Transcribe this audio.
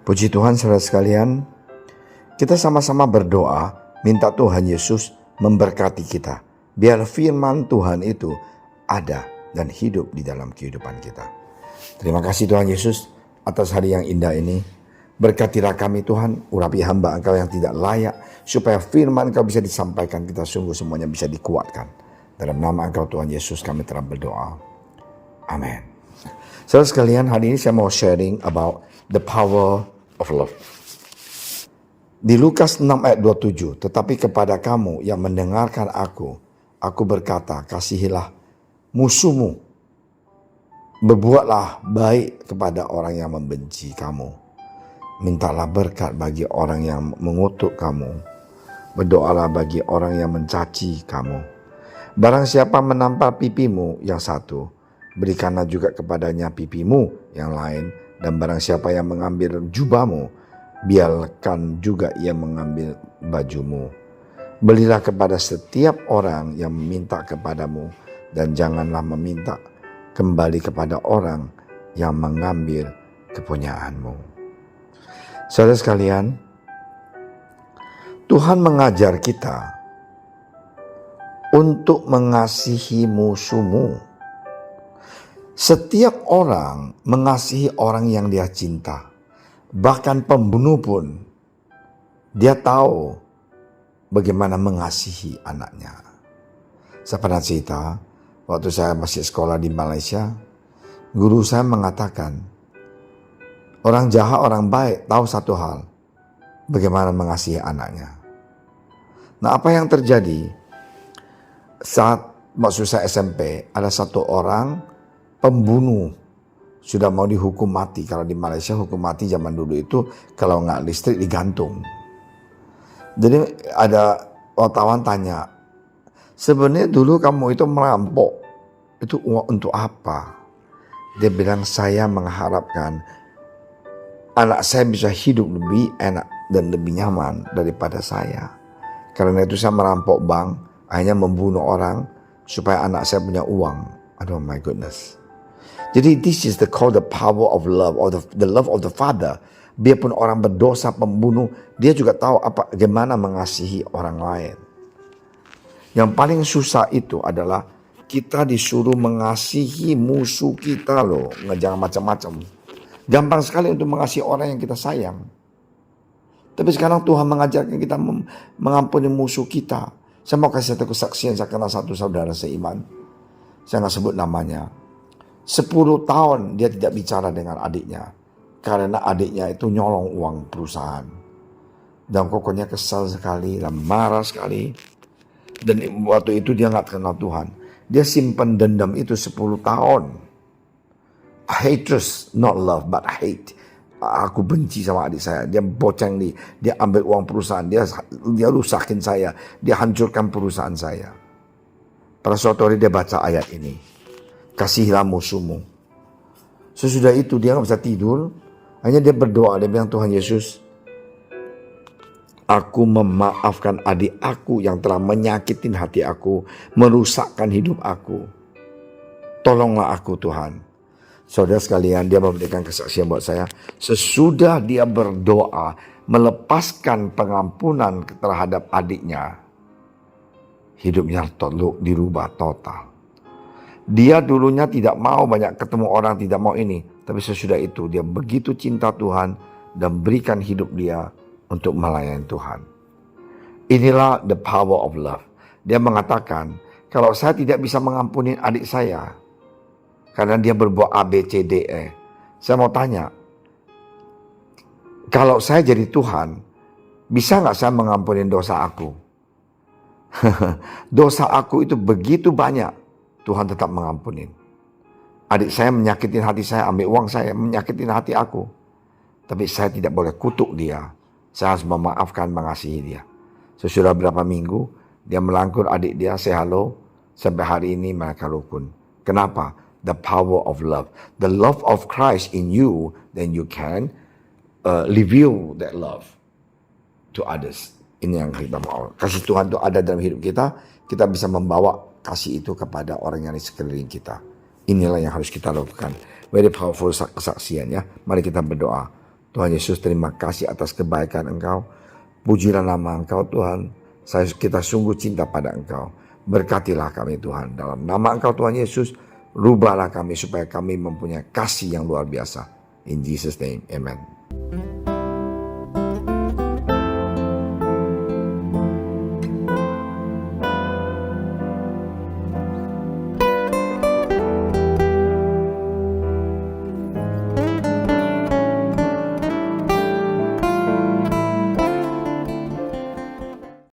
Puji Tuhan saudara sekalian, kita sama-sama berdoa minta Tuhan Yesus memberkati kita. Biar firman Tuhan itu ada dan hidup di dalam kehidupan kita. Terima kasih Tuhan Yesus atas hari yang indah ini. Berkatilah kami Tuhan, urapi hamba Engkau yang tidak layak, supaya firman Engkau bisa disampaikan, kita sungguh semuanya bisa dikuatkan. Dalam nama Engkau Tuhan Yesus kami telah berdoa. Amin. Saudara sekalian, hari ini saya mau sharing about the power of love. Di Lukas 6 ayat 27, tetapi kepada kamu yang mendengarkan aku berkata, kasihilah musuhmu, berbuatlah baik kepada orang yang membenci kamu, mintalah berkat bagi orang yang mengutuk kamu, berdoalah bagi orang yang mencaci kamu. Barang siapa menampar pipimu yang satu, berikanlah juga kepadanya pipimu yang lain. Dan barang siapa yang mengambil jubahmu, biarkan juga ia mengambil bajumu. Berilah kepada setiap orang yang meminta kepadamu, dan janganlah meminta kembali kepada orang yang mengambil kepunyaanmu. Saudara sekalian, Tuhan mengajar kita untuk mengasihi musuhmu. Setiap orang mengasihi orang yang dia cinta. Bahkan pembunuh pun dia tahu bagaimana mengasihi anaknya. Saya pernah cerita, waktu saya masih sekolah di Malaysia, guru saya mengatakan, orang jahat, orang baik tahu satu hal, bagaimana mengasihi anaknya. Nah, apa yang terjadi saat waktu saya SMP, ada satu orang pembunuh sudah mau dihukum mati. Kalau di Malaysia hukum mati zaman dulu itu kalau nggak listrik digantung. Jadi ada wartawan tanya, sebenarnya dulu kamu itu merampok, itu untuk apa? Dia bilang, saya mengharapkan anak saya bisa hidup lebih enak dan lebih nyaman daripada saya. Karena itu saya merampok bank, hanya membunuh orang supaya anak saya punya uang. Aduh, my goodness. Jadi this is the power of love, or the love of the Father. Biarpun orang berdosa, pembunuh, dia juga tahu bagaimana mengasihi orang lain. Yang paling susah itu adalah kita disuruh mengasihi musuh kita loh. Jangan macam-macam. Gampang sekali untuk mengasihi orang yang kita sayang. Tapi sekarang Tuhan mengajarkan kita mengampuni musuh kita. Saya mau kasih satu kesaksian, saya kenal satu saudara seiman. Saya nggak sebut namanya. 10 tahun dia tidak bicara dengan adiknya. Karena adiknya itu nyolong uang perusahaan. Dan pokoknya kesal sekali dan marah sekali. Dan waktu itu dia gak kenal Tuhan. Dia simpan dendam itu 10 tahun. Hatred, not love, but hate. Aku benci sama adik saya. Dia boceng dia ambil uang perusahaan. Dia rusakin saya. Dia hancurkan perusahaan saya. Pada suatu hari dia baca ayat ini. Kasihilah musuhmu. Sesudah itu dia gak bisa tidur. Hanya dia berdoa. Dia bilang, Tuhan Yesus, aku memaafkan adik aku yang telah menyakitin hati aku, merusakkan hidup aku. Tolonglah aku Tuhan. Saudara sekalian, dia memberikan kesaksian buat saya. Sesudah dia berdoa, melepaskan pengampunan terhadap adiknya, hidupnya dirubah total. Dia dulunya tidak mau banyak ketemu orang, tidak mau ini. Tapi sesudah itu dia begitu cinta Tuhan dan berikan hidup dia untuk melayani Tuhan. Inilah the power of love. Dia mengatakan, kalau saya tidak bisa mengampuni adik saya karena dia berbuat A, B, C, D, E. Saya mau tanya, kalau saya jadi Tuhan, bisa gak saya mengampuni dosa aku? Dosa aku itu begitu banyak. Tuhan tetap mengampuni. Adik saya menyakitin hati saya, ambil uang saya, menyakitin hati aku. Tapi saya tidak boleh kutuk dia. Saya harus memaafkan, mengasihi dia. Sesudah berapa minggu, dia melangkur adik dia, say hello. Sampai hari ini mereka rukun. Kenapa? The power of love. The love of Christ in you, then you can reveal that love to others. Ini yang kita mau. Kasih Tuhan itu ada dalam hidup kita. Kita bisa membawa kasih itu kepada orang yang di sekeliling kita. Inilah yang harus kita lakukan. Very powerful kesaksian ya. Mari kita berdoa. Tuhan Yesus, terima kasih atas kebaikan Engkau. Pujilah nama Engkau Tuhan. Kita sungguh cinta pada Engkau. Berkatilah kami Tuhan. Dalam nama Engkau Tuhan Yesus, rubahlah kami supaya kami mempunyai kasih yang luar biasa. In Jesus name, amen.